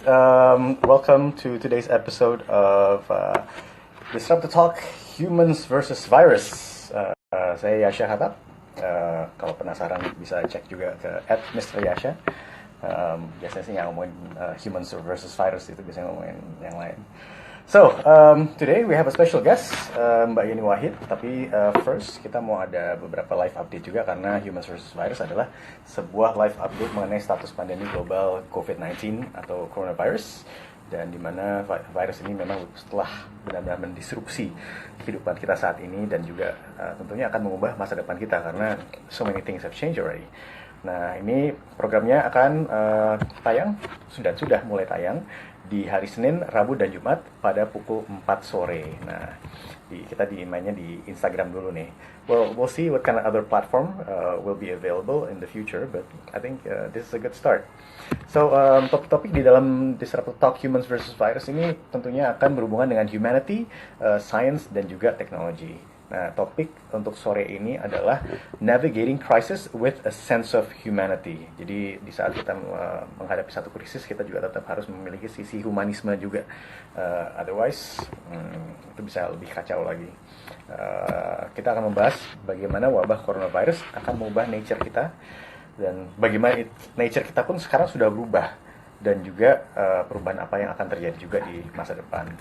Welcome to today's episode of Disrupt the Talk Humans versus Virus. Saya Yasha Hatap. Kalau penasaran bisa cek juga ke @Mr. Yasha. Biasanya sih nggak ngomongin humans versus virus, itu biasanya ngomongin yang lain. So, today we have a special guest, Mbak Yeni Wahid. Tapi first kita mau ada beberapa live update juga, karena Humans vs. Virus adalah sebuah live update mengenai status pandemi global COVID-19 atau coronavirus, dan dimana virus ini memang setelah benar-benar mendisrupsi kehidupan kita saat ini, dan juga tentunya akan mengubah masa depan kita, karena so many things have changed already. Nah, ini programnya akan tayang, sudah mulai tayang di hari Senin, Rabu, dan Jumat pada pukul 4 sore. Nah, kita mainnya di Instagram dulu nih. Well, we'll see what kind of other platform will be available in the future, but I think this is a good start. So, topik-topik di dalam Disruptive Talk Humans versus Virus ini tentunya akan berhubungan dengan humanity, science, dan juga teknologi. Nah, topik untuk sore ini adalah Navigating Crisis with a Sense of Humanity. Jadi di saat kita menghadapi satu krisis, kita juga tetap harus memiliki sisi humanisme juga. Otherwise, itu bisa lebih kacau lagi. Kita akan membahas bagaimana wabah coronavirus akan mengubah nature kita, dan bagaimana nature kita pun sekarang sudah berubah, dan juga perubahan apa yang akan terjadi juga di masa depan.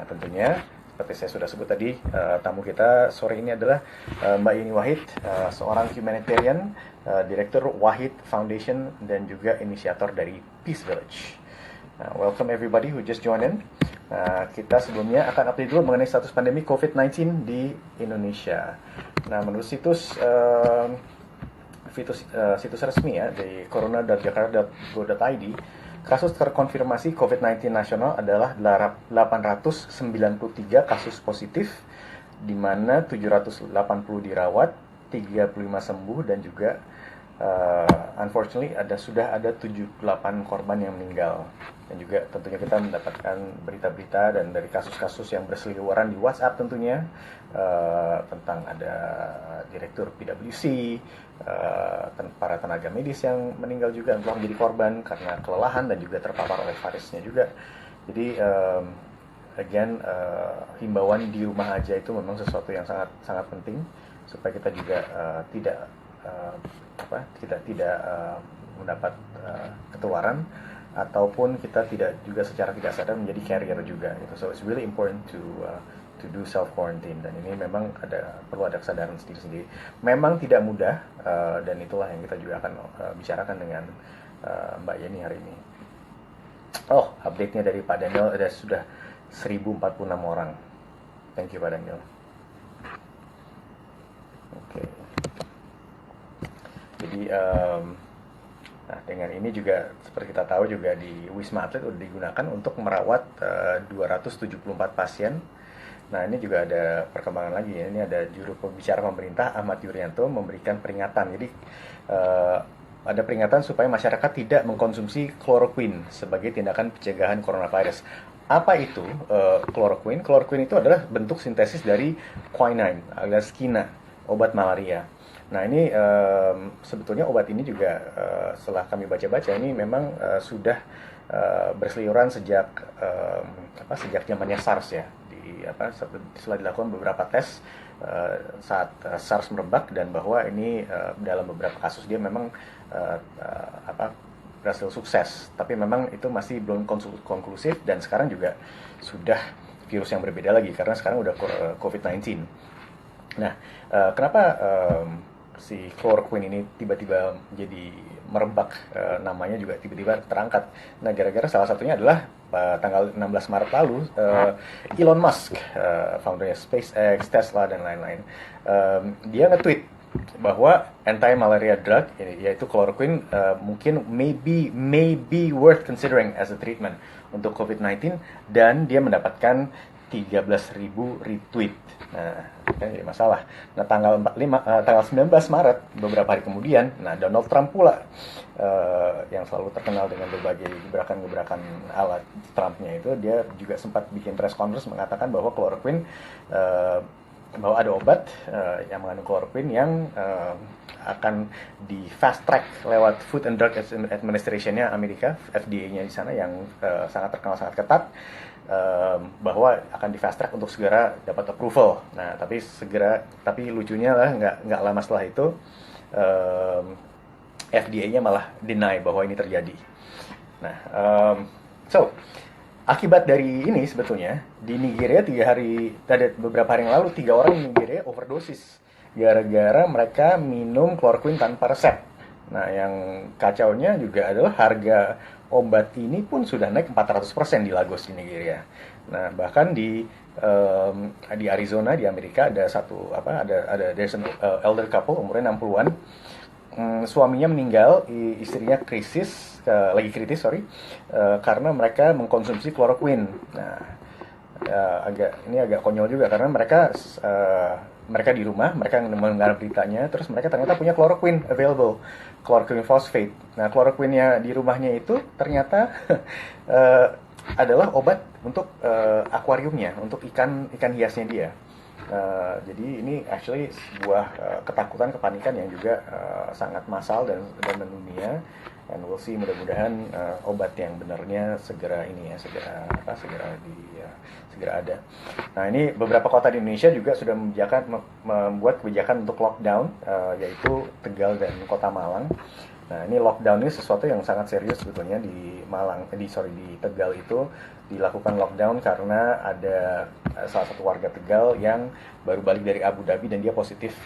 Tentunya seperti saya sudah sebut tadi, tamu kita sore ini adalah Mbak Yeni Wahid, seorang humanitarian, Direktur Wahid Foundation, dan juga inisiator dari Peace Village. Welcome everybody who just joined in. Kita sebelumnya akan update dulu mengenai status pandemi COVID-19 di Indonesia. Nah, menurut situs resmi ya, di corona.jakarta.go.id, kasus terkonfirmasi COVID-19 nasional adalah 893 kasus positif, di mana 780 dirawat, 35 sembuh, dan juga unfortunately sudah ada 78 korban yang meninggal. Dan juga tentunya kita mendapatkan berita-berita dan dari kasus-kasus yang berseliweran di WhatsApp tentunya, tentang ada direktur PwC, para tenaga medis yang meninggal juga, telah menjadi korban karena kelelahan dan juga terpapar oleh virusnya juga. Jadi himbauan di rumah aja itu memang sesuatu yang sangat sangat penting, supaya kita juga tidak mendapat ketularan, ataupun kita tidak juga secara tidak sadar menjadi carrier juga gitu. So it's really important to do self quarantine, dan ini memang perlu ada kesadaran sendiri-sendiri. Memang tidak mudah, dan itulah yang kita juga akan bicarakan dengan Mbak Yeni hari ini. Oh, update-nya dari Pak Daniel sudah 1046 orang. Thank you Pak Daniel. Oke. Jadi nah, dengan ini juga seperti kita tahu juga di Wisma Atlet sudah digunakan untuk merawat 274 pasien. Nah, ini juga ada perkembangan lagi ya. Ini ada juru pembicara pemerintah Ahmad Yuryanto memberikan peringatan. Jadi ada peringatan supaya masyarakat tidak mengkonsumsi kloroquine sebagai tindakan pencegahan coronavirus. Apa itu kloroquine? Kloroquine itu adalah bentuk sintesis dari quinine alias quina, obat malaria. Nah, ini sebetulnya obat ini juga setelah kami baca-baca ini memang sudah berseliweran sejak zamannya SARS ya. Setelah dilakukan beberapa tes saat SARS merebak, dan bahwa ini dalam beberapa kasus dia memang berhasil sukses, tapi memang itu masih belum konklusif, dan sekarang juga sudah virus yang berbeda lagi karena sekarang udah COVID-19. Nah, kenapa si chloroquine ini tiba-tiba jadi merebak, namanya juga tiba-tiba terangkat? Nah, gara-gara salah satunya adalah tanggal 16 Maret lalu, Elon Musk, foundernya SpaceX, Tesla, dan lain-lain, dia nge-tweet bahwa anti-malaria drug, yaitu chloroquine, mungkin maybe worth considering as a treatment untuk COVID-19, dan dia mendapatkan 13.000 retweet. Nah, kan jadi masalah. Nah, tanggal 19 Maret, beberapa hari kemudian, nah Donald Trump pula, yang selalu terkenal dengan berbagai gebrakan-gebrakan ala Trumpnya itu, dia juga sempat bikin press conference mengatakan bahwa chloroquine, bahwa ada obat yang mengandung chloroquine yang akan di fast track lewat Food and Drug Administration-nya Amerika, FDA-nya di sana yang sangat terkenal sangat ketat, bahwa akan di fast track untuk segera dapat approval. Nah, tapi lucunya lah nggak lama setelah itu FDA-nya malah deny bahwa ini terjadi. Nah, akibat dari ini sebetulnya di Nigeria ada beberapa hari yang lalu 3 orang di Nigeria overdosis gara-gara mereka minum kloroquine tanpa resep. Nah, yang kacaunya juga adalah harga obat ini pun sudah naik 400% di Lagos di Nigeria. Nah, bahkan di Arizona di Amerika ada there's an elder couple umurnya 60-an. Suaminya meninggal, istrinya lagi kritis, karena mereka mengkonsumsi kloroquine. Nah, ini agak konyol juga karena mereka di rumah, mereka mendengar beritanya, terus mereka ternyata punya kloroquine available, kloroquine phosphate. Nah, kloroquine-nya di rumahnya itu ternyata adalah obat untuk akuariumnya, untuk ikan hiasnya dia. Jadi ini actually sebuah ketakutan, kepanikan yang juga sangat massal dan mendunia. And we'll see, mudah-mudahan obat yang benarnya segera ada. Nah, ini beberapa kota di Indonesia juga sudah membuat kebijakan untuk lockdown, yaitu Tegal dan Kota Malang. Nah, ini lockdown ini sesuatu yang sangat serius sebetulnya di Tegal itu dilakukan lockdown karena ada salah satu warga Tegal yang baru balik dari Abu Dhabi dan dia positif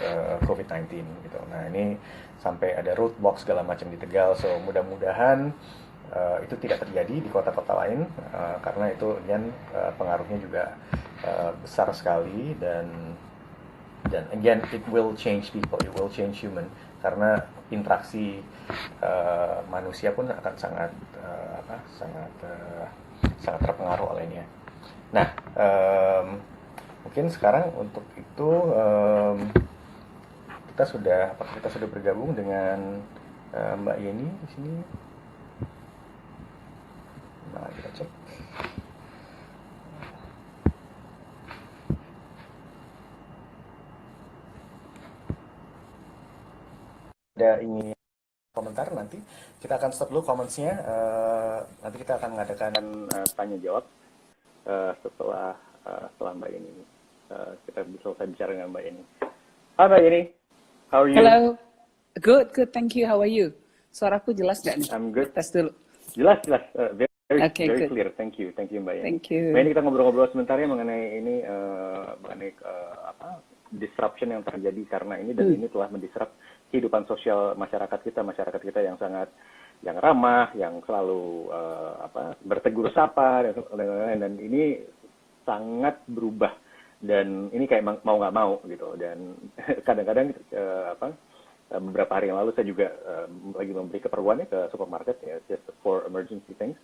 COVID-19 gitu. Nah, ini sampai ada roadblock segala macam di Tegal. So, mudah-mudahan itu tidak terjadi di kota-kota lain karena itu pengaruhnya juga besar sekali dan again it will change people, it will change human karena interaksi manusia pun akan sangat terpengaruh olehnya. Nah, mungkin sekarang untuk itu kita sudah bergabung dengan Mbak Yeni di sini. Nah, kita cek. Ada ingin komentar, nanti kita akan stop dulu comments-nya. Nanti kita akan mengadakan tanya jawab setelah Mbak Yeni kita selesai bicara dengan Mbak Yeni. Hai Mbak Yeni, how are you? Hello, good, thank you. How are you? Suaraku jelas nggak nih? I'm good. Tes dulu. Jelas, very good. clear. Thank you Mbak Yeni. Thank you. Mbak Yeni, kita ngobrol-ngobrol sebentar ya mengenai ini, disruption yang terjadi karena ini, dan ini telah mendisrupt kehidupan sosial masyarakat kita yang sangat ramah, yang selalu bertegur sapa dan ini sangat berubah, dan ini kayak mau nggak mau gitu. Dan kadang-kadang beberapa hari yang lalu saya juga lagi memberi keperluannya ke supermarket ya, just for emergency things,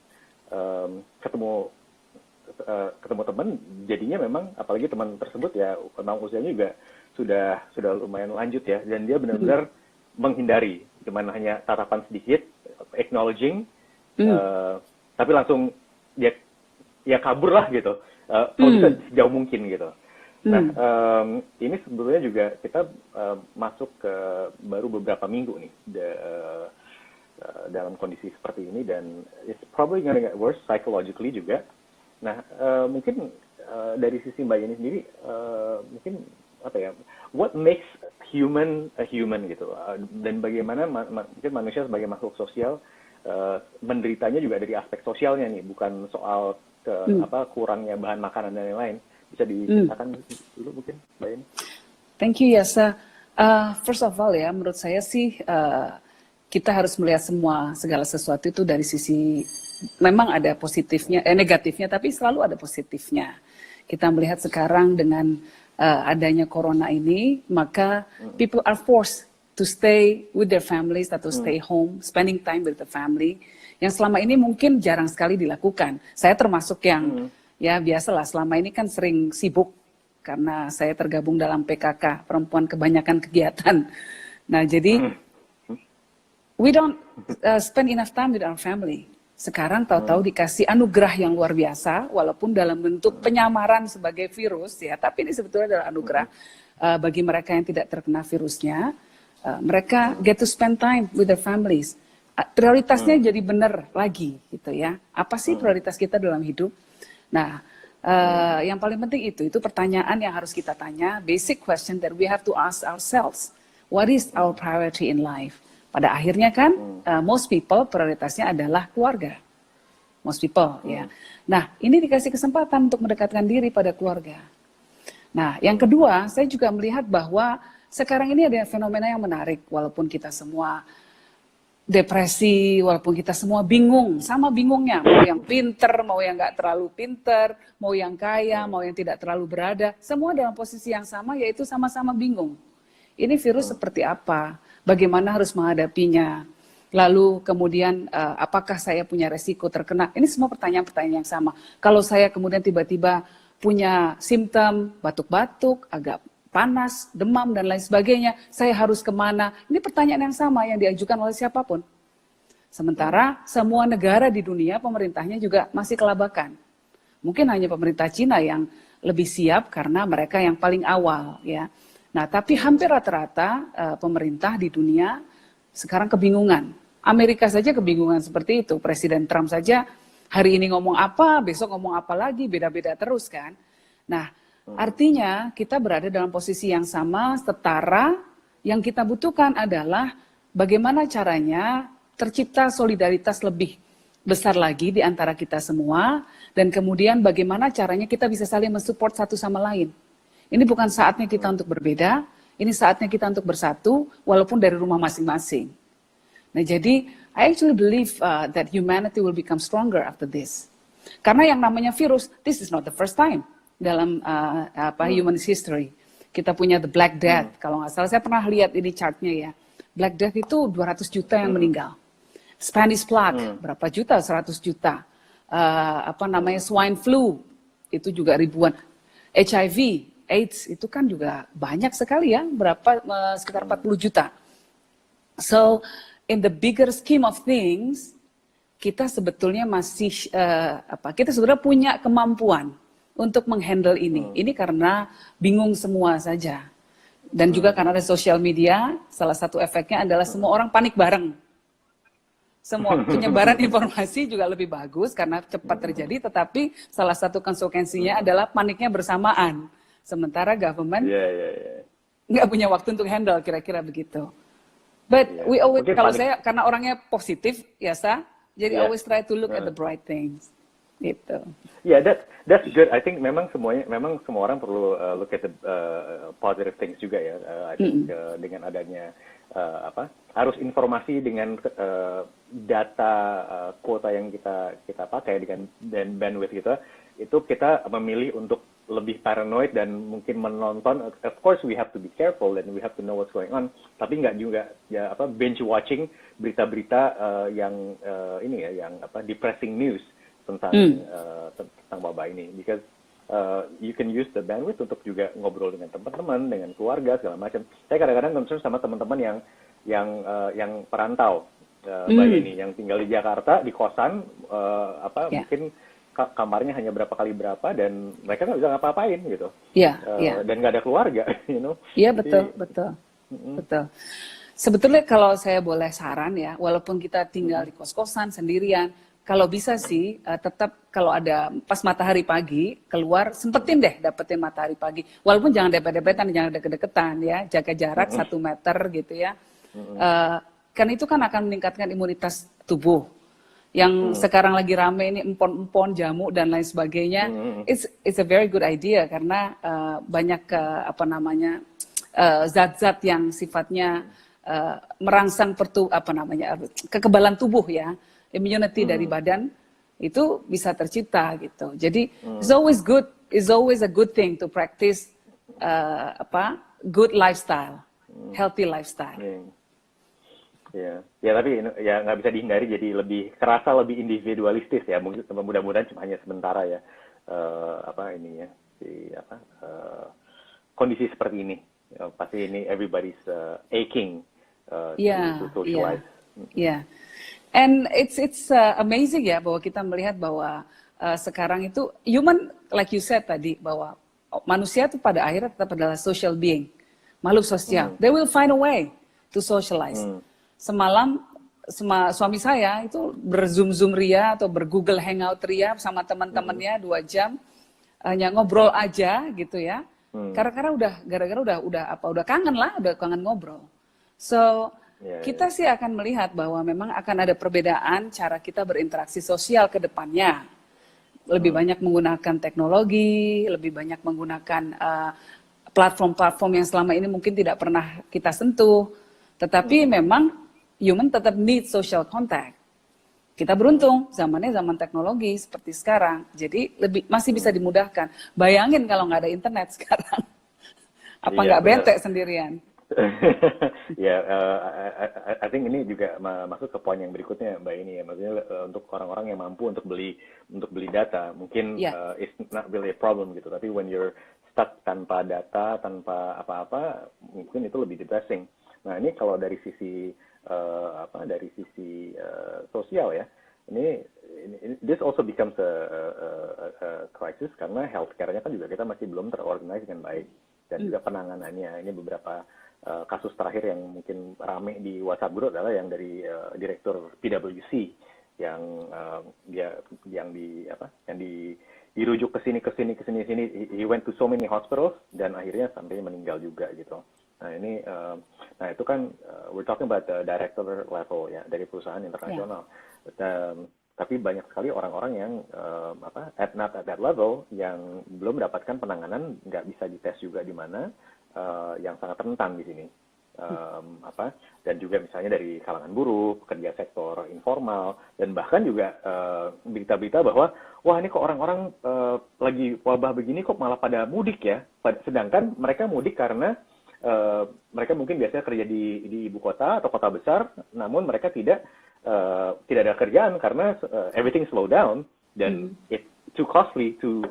ketemu teman, jadinya memang apalagi teman tersebut ya memang usianya juga sudah lumayan lanjut ya, dan dia benar-benar menghindari, cuman hanya tatapan sedikit, acknowledging, tapi langsung dia kabur lah gitu, kalau bisa sejauh mungkin gitu. Nah, ini sebetulnya juga kita masuk ke baru beberapa minggu nih dalam kondisi seperti ini, dan it's probably gonna get worse psychologically juga. Nah, mungkin dari sisi Mbak Yeni sendiri, mungkin what makes human a human gitu, dan bagaimana mungkin manusia sebagai makhluk sosial menderitanya juga dari aspek sosialnya nih, bukan soal kurangnya bahan makanan dan lain-lain. Bisa diceritakan dulu mungkin Mbak Yeni? Thank you Yasa. First of all ya, menurut saya sih kita harus melihat segala sesuatu itu dari sisi, memang ada positifnya, negatifnya, tapi selalu ada positifnya. Kita melihat sekarang dengan adanya corona ini, maka people are forced to stay with their families atau stay home, spending time with the family, yang selama ini mungkin jarang sekali dilakukan. Saya termasuk yang ya biasalah, selama ini kan sering sibuk karena saya tergabung dalam PKK, perempuan kebanyakan kegiatan. Nah, jadi we don't spend enough time with our family. Sekarang tahu-tahu dikasih anugerah yang luar biasa, walaupun dalam bentuk penyamaran sebagai virus ya, tapi ini sebetulnya adalah anugerah bagi mereka yang tidak terkena virusnya. Mereka get to spend time with their families. Prioritasnya jadi benar lagi gitu ya. Apa sih prioritas kita dalam hidup? Nah, yang paling penting itu pertanyaan yang harus kita tanya, basic question that we have to ask ourselves. What is our priority in life? Pada akhirnya kan, most people prioritasnya adalah keluarga. Most people, ya. Nah, ini dikasih kesempatan untuk mendekatkan diri pada keluarga. Nah, yang kedua, saya juga melihat bahwa sekarang ini ada fenomena yang menarik, walaupun kita semua depresi, walaupun kita semua bingung, sama bingungnya, mau yang pinter, mau yang nggak terlalu pinter, mau yang kaya, mau yang tidak terlalu berada, semua dalam posisi yang sama, yaitu sama-sama bingung. Ini virus seperti apa? Bagaimana harus menghadapinya? Lalu kemudian apakah saya punya resiko terkena? Ini semua pertanyaan-pertanyaan yang sama. Kalau saya kemudian tiba-tiba punya simptom batuk-batuk, agak panas, demam, dan lain sebagainya, saya harus kemana? Ini pertanyaan yang sama yang diajukan oleh siapapun. Sementara semua negara di dunia pemerintahnya juga masih kelabakan. Mungkin hanya pemerintah Cina yang lebih siap karena mereka yang paling awal, ya. Nah, tapi hampir rata-rata pemerintah di dunia sekarang kebingungan. Amerika saja kebingungan seperti itu. Presiden Trump saja hari ini ngomong apa, besok ngomong apa lagi, beda-beda terus kan. Nah, artinya kita berada dalam posisi yang sama, setara. Yang kita butuhkan adalah bagaimana caranya tercipta solidaritas lebih besar lagi di antara kita semua, dan kemudian bagaimana caranya kita bisa saling mensupport satu sama lain. Ini bukan saatnya kita untuk berbeda, ini saatnya kita untuk bersatu, walaupun dari rumah masing-masing. Nah, jadi I actually believe that humanity will become stronger after this. Karena yang namanya virus, this is not the first time dalam human history. Kita punya the Black Death, kalau nggak salah saya pernah lihat ini chartnya ya. Black Death itu 200 juta yang meninggal. Spanish plague, berapa juta? 100 juta. Swine flu, itu juga ribuan. HIV, AIDS, itu kan juga banyak sekali ya, sekitar 40 juta. So, in the bigger scheme of things, kita sebetulnya masih kita sebetulnya punya kemampuan untuk menghandle ini. Ini karena bingung semua saja. Dan juga karena ada social media, salah satu efeknya adalah semua orang panik bareng. Semua penyebaran informasi juga lebih bagus karena cepat terjadi, tetapi salah satu konsekuensinya adalah paniknya bersamaan. Sementara government nggak punya waktu untuk handle, kira-kira begitu. But we always, kalau saya karena orangnya positif, ya jadi always try to look at the bright things, gitu. Yeah, that's good. I think memang semua orang perlu look at the positive things juga ya. I think dengan adanya arus informasi dengan data kuota yang kita pakai dan bandwidth kita, itu kita memilih untuk lebih paranoid dan mungkin menonton. Of course we have to be careful and we have to know what's going on, tapi nggak juga binge watching berita-berita yang depressing news tentang wabah ini, because you can use the bandwidth untuk juga ngobrol dengan teman-teman, dengan keluarga, segala macam. Saya kadang-kadang concern sama teman-teman yang perantau, ini yang tinggal di Jakarta di kosan, mungkin kamarnya hanya berapa kali berapa dan mereka nggak bisa ngapa-ngapain gitu. Dan nggak ada keluarga, you know. Iya, betul. Sebetulnya kalau saya boleh saran ya, walaupun kita tinggal di kos-kosan sendirian, kalau bisa sih tetap kalau ada pas matahari pagi keluar, sempetin deh dapetin matahari pagi. Walaupun jangan dempet-dempetan, jangan deket-deketan ya, jaga jarak 1 meter gitu ya. Kan itu kan akan meningkatkan imunitas tubuh. Yang sekarang lagi rame ini empon-empon, jamu dan lain sebagainya, it's a very good idea karena banyak zat-zat yang sifatnya merangsang kekebalan tubuh ya, immunity dari badan itu bisa tercipta gitu. Jadi it's always a good thing to practice good lifestyle, healthy lifestyle. Ya tapi ya nggak bisa dihindari, jadi kerasa lebih individualistis ya. Mungkin mudah-mudahan cuma hanya sementara ya. Kondisi seperti ini pasti ini everybody's aching to socialize. And it's amazing ya bahwa kita melihat bahwa sekarang itu human, like you said tadi, bahwa manusia itu pada akhirnya tetap adalah social being, makhluk sosial. They will find a way to socialize. Semalam suami saya itu berzoom ria atau bergoogle hangout ria sama teman-temannya 2 jam, hanya ngobrol aja gitu ya. Gara-gara udah kangen lah, udah kangen ngobrol. So kita sih akan melihat bahwa memang akan ada perbedaan cara kita berinteraksi sosial ke depannya. Lebih banyak menggunakan teknologi, lebih banyak menggunakan platform-platform yang selama ini mungkin tidak pernah kita sentuh. Tetapi memang human tetap need social contact. Kita beruntung, zamannya zaman teknologi seperti sekarang. Jadi masih bisa dimudahkan. Bayangin kalau nggak ada internet sekarang. Apa nggak bete sendirian? Ya, I think ini juga masuk ke poin yang berikutnya, Mbak ini ya. Maksudnya untuk orang-orang yang mampu untuk beli data, mungkin it's not really a problem gitu. Tapi when you're stuck tanpa data, tanpa apa-apa, mungkin itu lebih depressing. Nah ini kalau dari sisi sosial ya, ini this also becomes a crisis karena healthcare-nya kan juga kita masih belum terorganize dengan baik, dan juga penanganannya. Ini beberapa kasus terakhir yang mungkin rame di WhatsApp group adalah yang dari direktur PwC yang dirujuk ke sini. He went to so many hospitals dan akhirnya sampai meninggal juga gitu. Nah ini, itu kan we're talking about the director level ya dari perusahaan internasional. Tapi banyak sekali orang-orang yang not at that level yang belum mendapatkan penanganan, nggak bisa dites juga di mana, yang sangat rentan di sini. Dan juga misalnya dari kalangan buruh, pekerja sektor informal, dan bahkan juga berita-berita bahwa wah ini kok orang-orang lagi wabah begini kok malah pada mudik ya, sedangkan mereka mudik karena mereka mungkin biasanya kerja di ibu kota atau kota besar, namun mereka tidak ada kerjaan karena everything slow down dan it's too costly to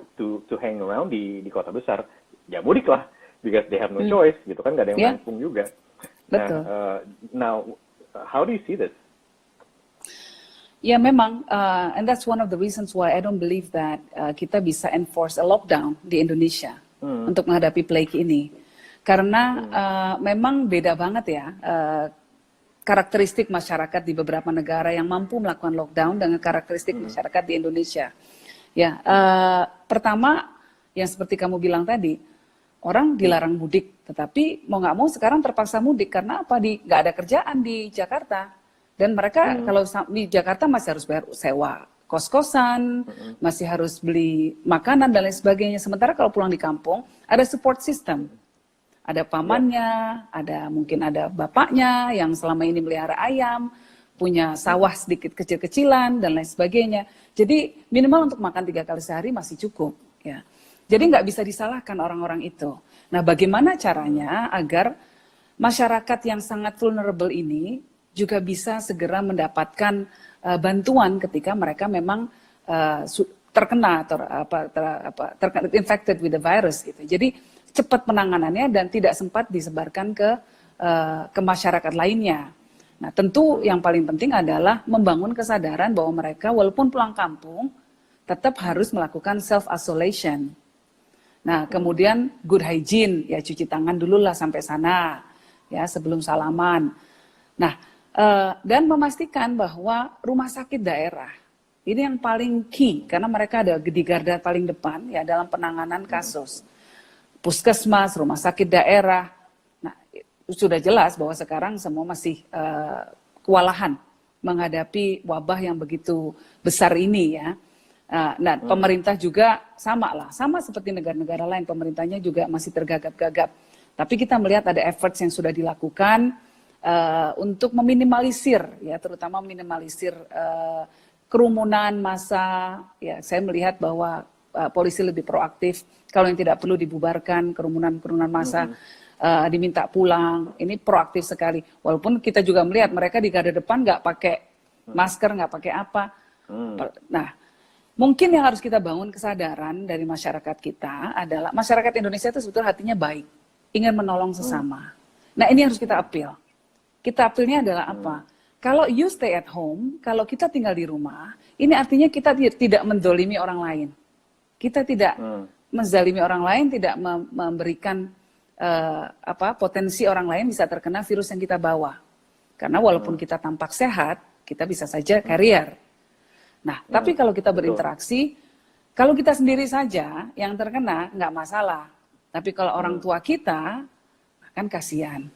hang around di kota besar. Ya mudik lah, because they have no choice gitu kan, nggak ada yang nampung juga. Betul. Now how do you see this? Ya memang, and that's one of the reasons why I don't believe that kita bisa enforce a lockdown di Indonesia untuk menghadapi plague ini. Karena memang beda banget ya karakteristik masyarakat di beberapa negara yang mampu melakukan lockdown dengan karakteristik masyarakat di Indonesia. Ya, pertama yang seperti kamu bilang tadi, orang dilarang mudik, tetapi mau nggak mau sekarang terpaksa mudik karena apa? Nggak ada kerjaan di Jakarta, dan mereka kalau di Jakarta masih harus bayar sewa kos-kosan, masih harus beli makanan dan lain sebagainya. Sementara kalau pulang di kampung ada support system. Ada pamannya, mungkin ada bapaknya yang selama ini melihara ayam, punya sawah sedikit kecil-kecilan dan lain sebagainya. Jadi minimal untuk makan 3 kali sehari masih cukup. Ya. Jadi nggak bisa disalahkan orang-orang itu. Nah, bagaimana caranya agar masyarakat yang sangat vulnerable ini juga bisa segera mendapatkan bantuan ketika mereka memang terkena atau infected with the virus gitu. Jadi cepat penanganannya dan tidak sempat disebarkan ke masyarakat lainnya. Nah, tentu yang paling penting adalah membangun kesadaran bahwa mereka walaupun pulang kampung tetap harus melakukan self isolation. Nah, kemudian good hygiene, ya cuci tangan dulu lah sampai sana, ya sebelum salaman. Nah, dan memastikan bahwa rumah sakit daerah ini yang paling key karena mereka ada di garda paling depan ya dalam penanganan kasus. Puskesmas, rumah sakit daerah. Nah, sudah jelas bahwa sekarang semua masih kewalahan menghadapi wabah yang begitu besar ini ya. Nah, pemerintah juga sama seperti negara-negara lain, pemerintahnya juga masih tergagap-gagap. Tapi kita melihat ada efforts yang sudah dilakukan untuk meminimalisir, ya terutama meminimalisir kerumunan massa. Ya, saya melihat bahwa polisi lebih proaktif, kalau yang tidak perlu dibubarkan, kerumunan massa diminta pulang, ini proaktif sekali. Walaupun kita juga melihat mereka di garda depan nggak pakai masker, nggak pakai apa. Nah, mungkin yang harus kita bangun kesadaran dari masyarakat kita adalah masyarakat Indonesia itu sebetulnya hatinya baik, ingin menolong sesama. Nah, ini harus kita appeal. Kita appealnya adalah apa? Kalau you stay at home, kalau kita tinggal di rumah, ini artinya kita tidak mendolimi orang lain. Kita tidak menzalimi orang lain, tidak memberikan potensi orang lain bisa terkena virus yang kita bawa. Karena walaupun kita tampak sehat, kita bisa saja carrier. Nah, tapi kalau kita berinteraksi, kalau kita sendiri saja yang terkena nggak masalah. Tapi kalau orang tua kita akan kasihan.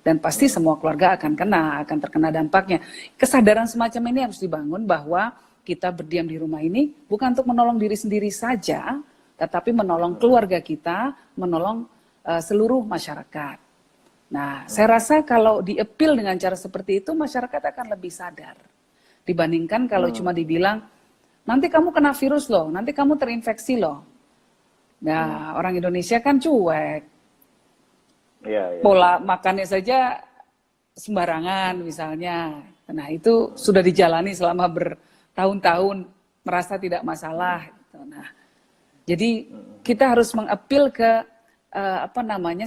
Dan pasti semua keluarga akan terkena dampaknya. Kesadaran semacam ini harus dibangun bahwa kita berdiam di rumah ini bukan untuk menolong diri sendiri saja, tetapi menolong keluarga kita, menolong seluruh masyarakat. Nah, saya rasa kalau di-appeal dengan cara seperti itu, masyarakat akan lebih sadar. Dibandingkan kalau cuma dibilang, nanti kamu kena virus loh, nanti kamu terinfeksi loh. Nah, orang Indonesia kan cuek. Pola makannya saja sembarangan misalnya. Nah, itu sudah dijalani selama bertahun-tahun, merasa tidak masalah. Nah, jadi kita harus mengapil ke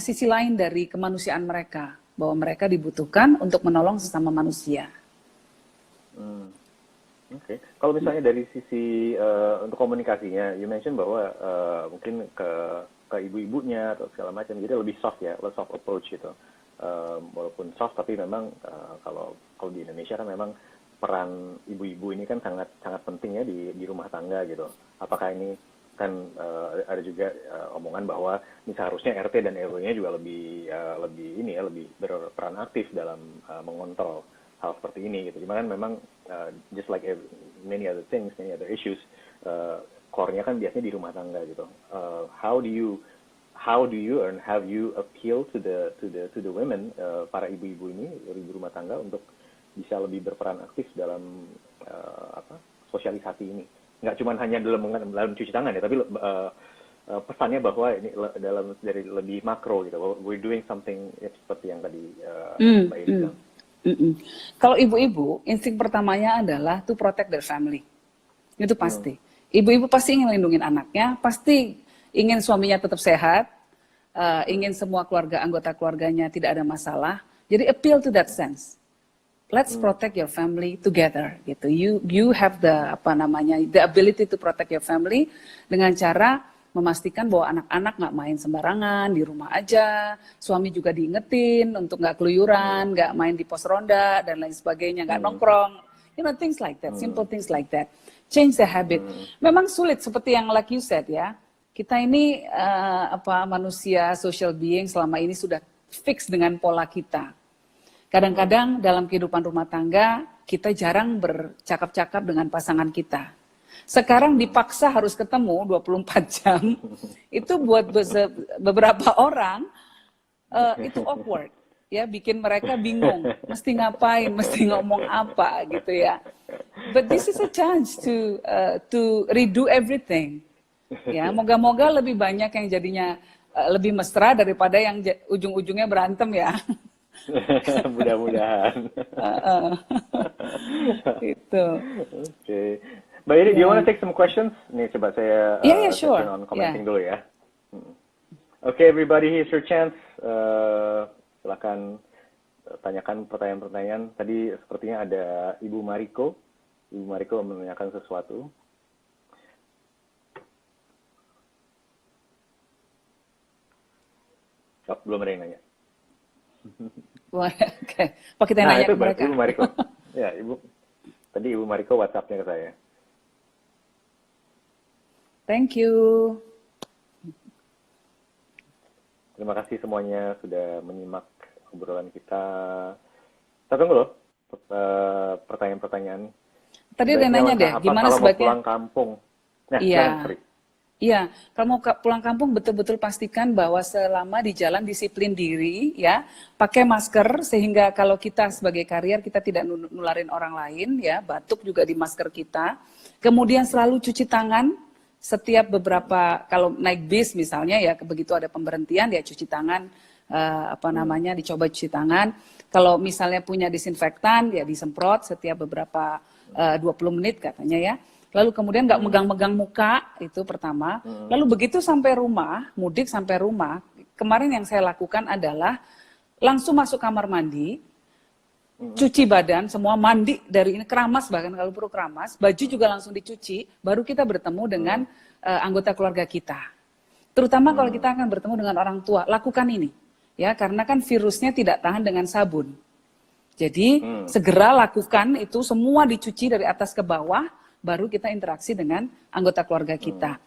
sisi lain dari kemanusiaan mereka, bahwa mereka dibutuhkan untuk menolong sesama manusia. Oke. Kalau misalnya dari sisi untuk komunikasinya, you mention bahwa mungkin ke ibu-ibunya atau segala macam, jadi lebih soft ya, lebih soft approach gitu. Walaupun soft, tapi memang kalau di Indonesia kan memang peran ibu-ibu ini kan sangat penting ya di rumah tangga gitu. Apakah ini kan ada juga omongan bahwa ini seharusnya RT dan RW-nya juga lebih berperan aktif dalam mengontrol hal seperti ini gitu. Cuma kan memang just like many other things, many other issues, core-nya kan biasanya di rumah tangga gitu. How do you and have you appeal to the women, para ibu-ibu ini, ibu rumah tangga, untuk bisa lebih berperan aktif dalam sosialisasi ini? Nggak cuma hanya dalam cuci tangan ya, tapi pesannya bahwa ini dari lebih makro gitu. We're doing something seperti yang tadi Mbak Iri bilang. Kalau ibu-ibu, insting pertamanya adalah to protect their family. Itu pasti. Ibu-ibu pasti ingin melindungi anaknya, pasti ingin suaminya tetap sehat, ingin semua anggota keluarganya tidak ada masalah. Jadi appeal to that sense. Let's protect your family together gitu. You have the ability to protect your family dengan cara memastikan bahwa anak-anak nggak main sembarangan, di rumah aja, suami juga diingetin untuk nggak keluyuran, nggak main di pos ronda dan lain sebagainya, nggak nongkrong, things like that, simple things like that. Change the habit. Memang sulit seperti yang like you said ya. Kita ini manusia social being selama ini sudah fix dengan pola kita. Kadang-kadang dalam kehidupan rumah tangga kita jarang bercakap-cakap dengan pasangan kita. Sekarang dipaksa harus ketemu 24 jam. Itu buat beberapa orang itu awkward. Ya, bikin mereka bingung, mesti ngapain, mesti ngomong apa gitu ya. But this is a chance to redo everything. Ya, moga-moga lebih banyak yang jadinya lebih mesra daripada yang ujung-ujungnya berantem ya. Mudah-mudahan. Itu. Oke. Mbak Iri, do you want to take some questions? Nih, coba saya sure. on commenting dulu ya. Okay, everybody, here's your chance. Silakan tanyakan pertanyaan-pertanyaan. Tadi sepertinya ada Ibu Mariko. Ibu Mariko menanyakan sesuatu. Oh, belum ada yang nanya. Oke, Pak, kita nanya itu ke mereka. Ibu Mariko. Ya, Tadi Ibu Mariko WhatsApp-nya ke saya. Thank you. Terima kasih semuanya sudah menyimak obrolan kita. Kita tunggu loh pertanyaan-pertanyaan. Tadi ada nanya deh, gimana kalau sebaiknya? Mau pulang kampung. Nah, Iya, kalau mau pulang kampung betul-betul pastikan bahwa selama di jalan disiplin diri ya, pakai masker sehingga kalau kita sebagai karier kita tidak nularin orang lain ya, batuk juga di masker kita. Kemudian selalu cuci tangan. Setiap kalau naik bis misalnya ya, begitu ada pemberhentian ya cuci tangan, dicoba cuci tangan. Kalau misalnya punya disinfektan ya disemprot setiap beberapa 20 menit katanya ya. Lalu kemudian nggak megang-megang muka, itu pertama. Lalu begitu sampai rumah, mudik sampai rumah, kemarin yang saya lakukan adalah langsung masuk kamar mandi, cuci badan, semua mandi dari ini, keramas bahkan kalau perlu keramas, baju juga langsung dicuci, baru kita bertemu dengan anggota keluarga kita. Terutama kalau kita akan bertemu dengan orang tua, lakukan ini. Ya, karena kan virusnya tidak tahan dengan sabun. Jadi segera lakukan itu, semua dicuci dari atas ke bawah, baru kita interaksi dengan anggota keluarga kita.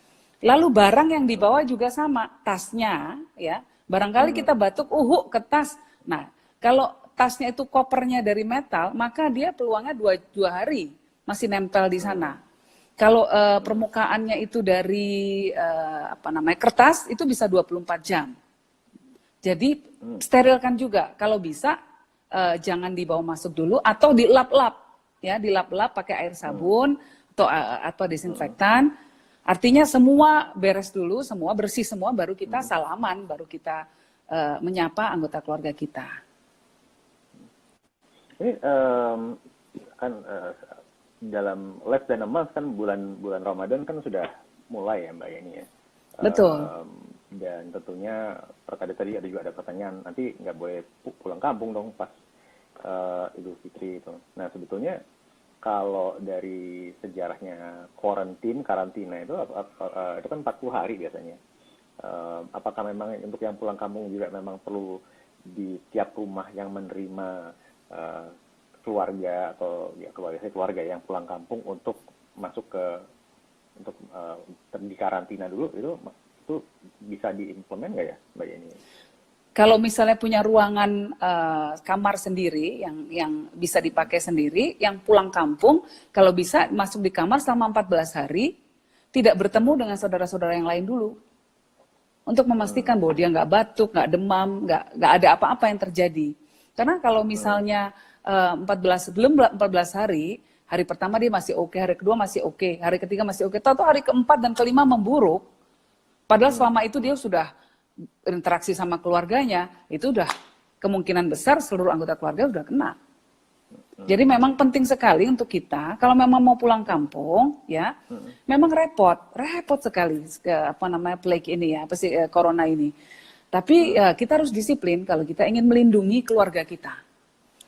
Lalu barang yang dibawa juga sama, tasnya, ya. Barangkali kita batuk, ke tas. Nah, kalau tasnya itu kopernya dari metal, maka dia peluangnya 2 hari masih nempel di sana. Kalau permukaannya itu dari kertas, itu bisa 24 jam. Jadi sterilkan juga, kalau bisa jangan dibawa masuk dulu atau dilap-lap, ya dilap-lap pakai air sabun atau desinfektan. Artinya semua beres dulu, semua bersih semua, baru kita salaman, baru kita menyapa anggota keluarga kita. Ini kan dalam less than a month kan bulan Ramadan kan sudah mulai ya Mbak Yeni ya. Betul. Dan tentunya terkadang tadi ada pertanyaan, nanti nggak boleh pulang kampung dong pas Idul Fitri itu. Nah sebetulnya kalau dari sejarahnya karantina itu kan 40 hari biasanya. Apakah memang untuk yang pulang kampung juga memang perlu di tiap rumah yang menerima keluarga atau ya keluarga yang pulang kampung untuk masuk untuk di karantina dulu, itu bisa diimplement nggak ya Mbak Yeni? Kalau misalnya punya ruangan kamar sendiri yang bisa dipakai sendiri, yang pulang kampung, kalau bisa masuk di kamar selama 14 hari, tidak bertemu dengan saudara-saudara yang lain dulu. Untuk memastikan bahwa dia nggak batuk, nggak demam, nggak ada apa-apa yang terjadi. Karena kalau misalnya sebelum 14 hari, hari pertama dia masih oke, hari kedua masih oke, hari ketiga masih oke, tahu hari keempat dan kelima memburuk, padahal selama itu dia sudah interaksi sama keluarganya, itu udah kemungkinan besar seluruh anggota keluarga sudah kena. Jadi memang penting sekali untuk kita, kalau memang mau pulang kampung, ya, memang repot sekali plague ini ya, corona ini. Tapi kita harus disiplin kalau kita ingin melindungi keluarga kita.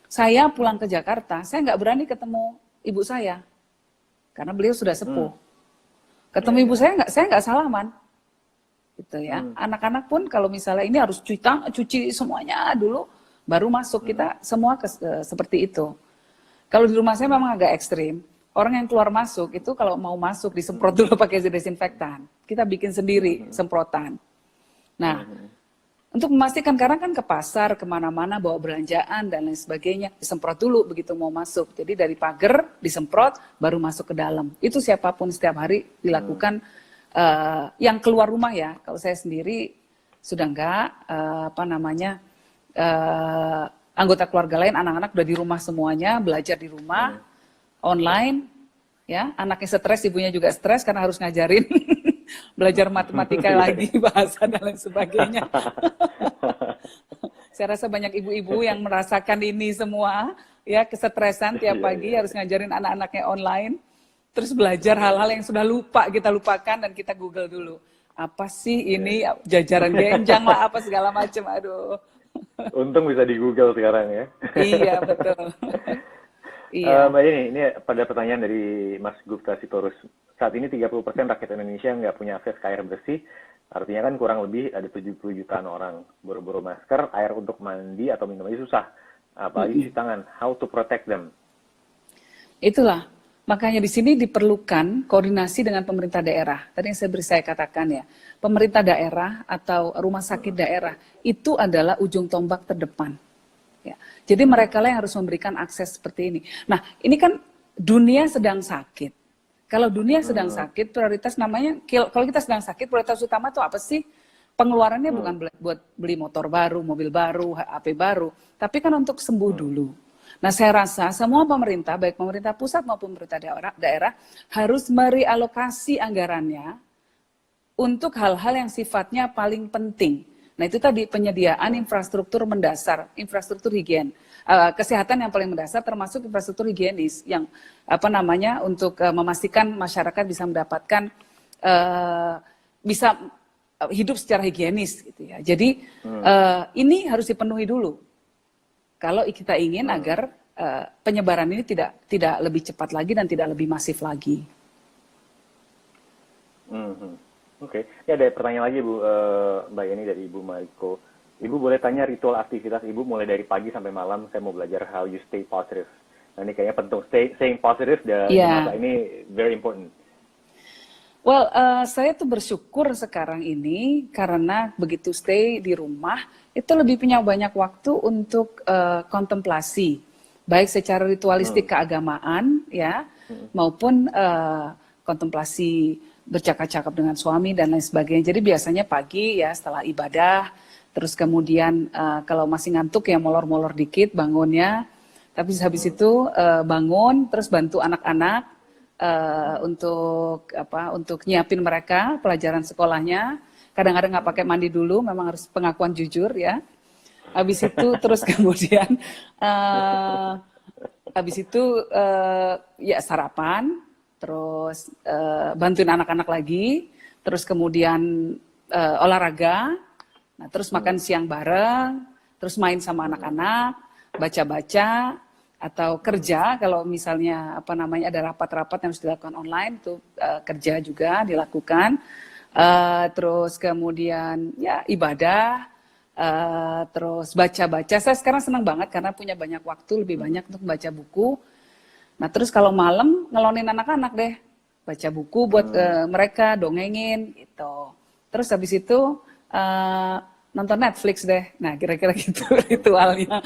Saya pulang ke Jakarta, saya nggak berani ketemu ibu saya, karena beliau sudah sepuh. Ketemu ibu saya nggak salaman. Gitu ya. Anak-anak pun kalau misalnya ini harus cuci semuanya dulu baru masuk, kita semua seperti itu. Kalau di rumah saya memang agak ekstrim. Orang yang keluar masuk itu kalau mau masuk disemprot dulu pakai desinfektan. Kita bikin sendiri semprotan. Nah, untuk memastikan, karena kan ke pasar, kemana-mana bawa belanjaan dan lain sebagainya, disemprot dulu begitu mau masuk. Jadi dari pagar disemprot baru masuk ke dalam. Itu siapapun setiap hari dilakukan. Yang keluar rumah ya, kalau saya sendiri sudah enggak, anggota keluarga lain, anak-anak udah di rumah semuanya, belajar di rumah, online, ya, anaknya stres, ibunya juga stres karena harus ngajarin, belajar matematika lagi, bahasa dan lain sebagainya. Saya rasa banyak ibu-ibu yang merasakan ini semua, ya, kesetresan tiap pagi harus ngajarin anak-anaknya online. Terus belajar hal-hal yang sudah kita lupakan dan kita Google dulu. Apa sih ini, jajaran genjang lah, apa segala macam, aduh. Untung bisa di Google sekarang ya. Iya, betul. Iya. Mbak ini pada pertanyaan dari Mas Gupta Sitorus. Saat ini 30% rakyat Indonesia nggak punya akses ke air bersih. Artinya kan kurang lebih ada 70 jutaan orang. Buru-buru masker, air untuk mandi atau minum aja susah. Apalagi cuci tangan. How to protect them? Itulah. Makanya di sini diperlukan koordinasi dengan pemerintah daerah. Tadi yang saya katakan ya, pemerintah daerah atau rumah sakit daerah itu adalah ujung tombak terdepan. Ya. Jadi mereka lah yang harus memberikan akses seperti ini. Nah, ini kan dunia sedang sakit. Kalau dunia sedang sakit, prioritas namanya, kalau kita sedang sakit, prioritas utama itu apa sih? Pengeluarannya bukan buat beli motor baru, mobil baru, HP baru, tapi kan untuk sembuh dulu. Nah, saya rasa semua pemerintah, baik pemerintah pusat maupun pemerintah daerah harus merealokasi anggarannya untuk hal-hal yang sifatnya paling penting. Nah, itu tadi penyediaan infrastruktur mendasar, infrastruktur kesehatan yang paling mendasar, termasuk infrastruktur higienis yang untuk memastikan masyarakat bisa mendapatkan bisa hidup secara higienis gitu ya. Jadi ini harus dipenuhi dulu. Kalau kita ingin agar penyebaran ini tidak lebih cepat lagi dan tidak lebih masif lagi. Oke. Ini ada pertanyaan lagi Bu, Mbak Yeni dari Ibu Mariko. Ibu boleh tanya ritual aktivitas Ibu mulai dari pagi sampai malam. Saya mau belajar how you stay positive. Nah ini kayaknya penting. Staying positive di Iya. masa ini very important. Well, saya tuh bersyukur sekarang ini karena begitu stay di rumah itu lebih punya banyak waktu untuk kontemplasi, baik secara ritualistik keagamaan ya, maupun kontemplasi bercakap-cakap dengan suami dan lain sebagainya. Jadi biasanya pagi ya setelah ibadah, terus kemudian kalau masih ngantuk ya molor-molor dikit bangunnya, tapi habis itu bangun terus bantu anak-anak. Untuk nyiapin mereka pelajaran sekolahnya. Kadang-kadang nggak pakai mandi dulu, memang harus pengakuan jujur ya. Habis itu terus kemudian ya sarapan, terus bantuin anak-anak lagi, terus kemudian olahraga, nah terus makan siang bareng, terus main sama anak-anak, baca-baca, atau kerja kalau misalnya ada rapat-rapat yang harus dilakukan online itu kerja juga dilakukan, terus kemudian ya ibadah, terus baca-baca. Saya sekarang senang banget karena punya banyak waktu, lebih banyak untuk baca buku. Nah terus kalau malam ngelonin anak-anak deh, baca buku buat mereka, dongengin gitu. Terus habis itu nonton Netflix deh. Nah kira-kira gitu ritualnya.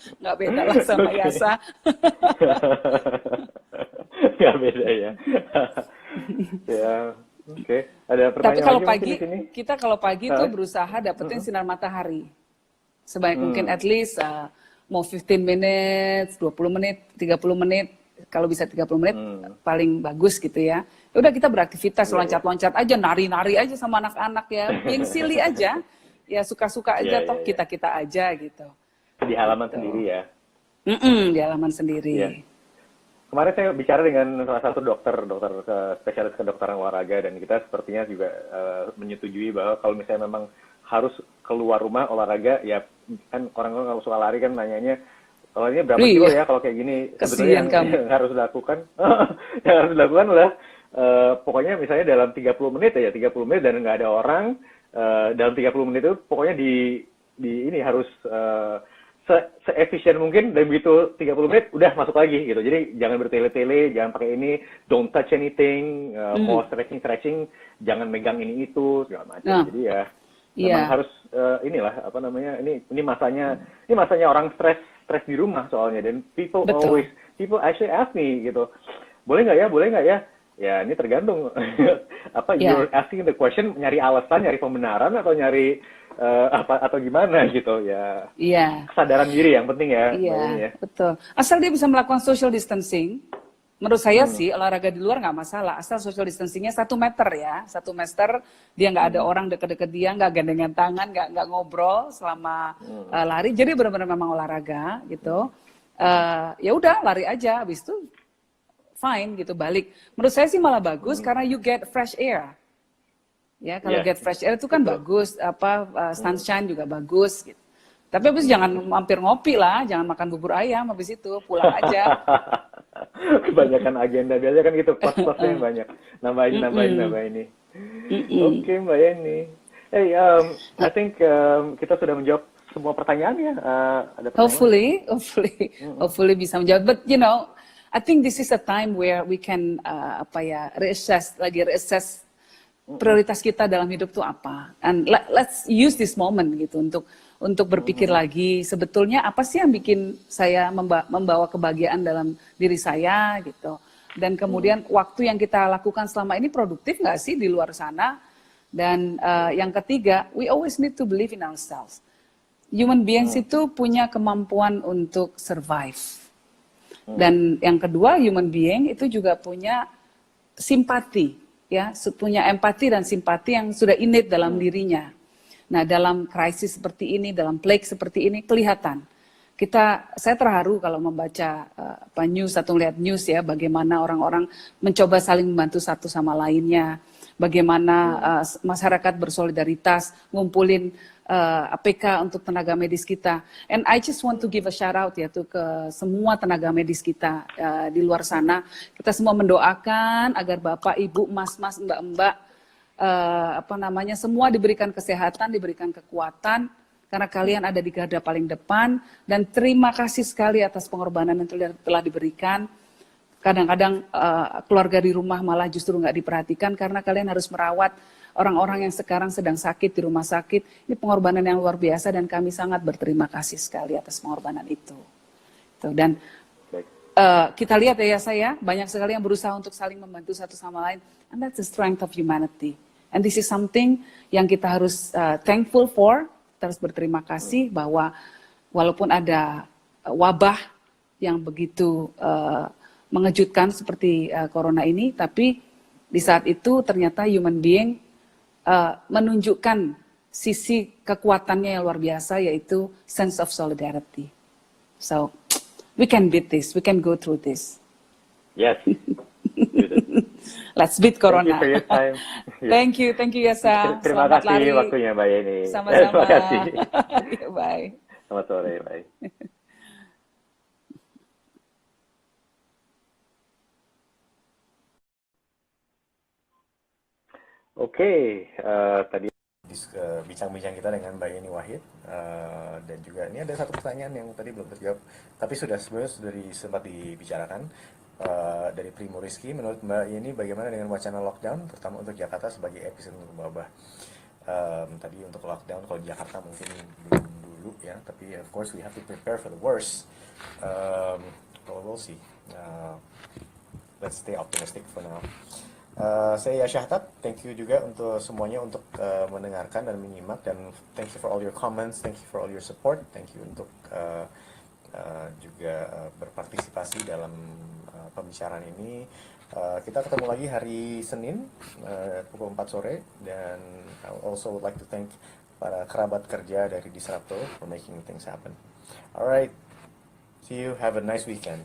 Nggak beda lah sama Yasa. Nggak beda ya. Ya, oke. Ada Tapi pertanyaan kalau lagi pagi, mungkin di sini? kita kalau pagi tuh berusaha dapetin sinar matahari. Sebanyak mungkin at least mau 15 minutes, 20 menit, 30 menit. Kalau bisa 30 menit paling bagus gitu ya. Ya udah kita beraktivitas, loncat-loncat aja, nari-nari aja sama anak-anak ya. Being silly aja. Ya suka-suka aja toh kita-kita aja gitu. Di halaman sendiri ya. Di halaman sendiri. Ya. Kemarin saya bicara dengan salah satu dokter spesialis kedokteran olahraga dan kita sepertinya juga menyetujui bahwa kalau misalnya memang harus keluar rumah olahraga ya kan orang-orang kalau suka lari kan nanyanya kalau ini berapa kilo ya kalau kayak gini sebetulnya yang harus dilakukan yang harus dilakukan adalah pokoknya misalnya dalam 30 menit ya 30 menit dan nggak ada orang dalam 30 menit itu pokoknya di ini harus se-efisien mungkin dan begitu 30 menit udah masuk lagi gitu. Jadi jangan bertele-tele, jangan pakai ini, don't touch anything, mau stretching, jangan megang ini itu segala macam. Jadi ya memang harus inilah apa namanya ini masanya orang stres di rumah soalnya dan people actually ask me gitu. Boleh nggak ya? Ya ini tergantung apa you're asking the question, nyari alasan, nyari pembenaran atau nyari atau gimana gitu ya. Kesadaran diri yang penting ya. Iya, betul. Asal dia bisa melakukan social distancing, menurut saya sih olahraga di luar nggak masalah. Asal social distancingnya 1 meter ya, 1 meter dia nggak ada orang deket-deket dia, nggak gandengan tangan, nggak ngobrol selama lari. Jadi benar-benar memang olahraga gitu. Ya udah lari aja, habis itu fine gitu balik. Menurut saya sih malah bagus karena you get fresh air. Ya, kalau get fresh air itu kan bagus, sunshine juga bagus gitu. Tapi habis jangan mampir ngopi lah, jangan makan bubur ayam habis itu, pulang aja. Kebanyakan agenda biasanya kan gitu, plus-plusnya yang banyak. Nambah ini. Oke, Mbak Yeni. Hey, I think kita sudah menjawab semua pertanyaan ya. Ada pertanyaan? Hopefully bisa menjawab. But you know, I think this is a time where we can reassess prioritas kita dalam hidup tuh apa, and let's use this moment gitu untuk berpikir lagi sebetulnya apa sih yang bikin saya membawa kebahagiaan dalam diri saya gitu, dan kemudian waktu yang kita lakukan selama ini produktif nggak sih di luar sana, dan yang ketiga we always need to believe in ourselves. Human beings itu punya kemampuan untuk survive, dan yang kedua human being itu juga punya simpati. Ya, punya empati dan simpati yang sudah innate dalam dirinya. Nah, dalam krisis seperti ini, dalam plague seperti ini kelihatan. Saya terharu kalau membaca news atau lihat news ya, bagaimana orang-orang mencoba saling membantu satu sama lainnya, bagaimana masyarakat bersolidaritas ngumpulin APK untuk tenaga medis kita. And I just want to give a shout out ya ke semua tenaga medis kita di luar sana. Kita semua mendoakan agar Bapak, Ibu, Mas-mas, Mbak-mbak semua diberikan kesehatan, diberikan kekuatan, karena kalian ada di garda paling depan, dan terima kasih sekali atas pengorbanan yang telah diberikan. Kadang-kadang keluarga di rumah malah justru nggak diperhatikan karena kalian harus merawat orang-orang yang sekarang sedang sakit di rumah sakit. Ini pengorbanan yang luar biasa dan kami sangat berterima kasih sekali atas pengorbanan itu. Dan kita lihat ya saya, banyak sekali yang berusaha untuk saling membantu satu sama lain. And that's the strength of humanity. And this is something yang kita harus thankful for, kita harus berterima kasih bahwa walaupun ada wabah yang begitu mengejutkan seperti corona ini, tapi di saat itu ternyata human being menunjukkan sisi kekuatannya yang luar biasa, yaitu sense of solidarity. So, we can beat this, we can go through this. Yes. Let's beat corona. Thank you for your time. Thank you Yasa. Terima Selamat kasih lari. waktunya Mbak Yeni. Sama-sama. Terima kasih. Bye. Selamat sore, bye. Oke, tadi bincang-bincang kita dengan Mbak Yeni Wahid, dan juga ini ada satu pertanyaan yang tadi belum terjawab, tapi sebenarnya sudah sempat dibicarakan dari Primo Rizky. Menurut Mbak Yeni, bagaimana dengan wacana lockdown, terutama untuk Jakarta sebagai epicentrum wabah? Tadi untuk lockdown, kalau di Jakarta mungkin belum dulu ya, tapi of course we have to prepare for the worst. We'll see. Let's stay optimistic for now. Saya Syahtab, thank you juga untuk semuanya untuk mendengarkan dan menyimak, dan thank you for all your comments, thank you for all your support, thank you untuk juga berpartisipasi dalam pembicaraan ini. Kita ketemu lagi hari Senin pukul 4 sore, dan I also would like to thank para kerabat kerja dari Disrupto for making things happen. Alright, see you, have a nice weekend.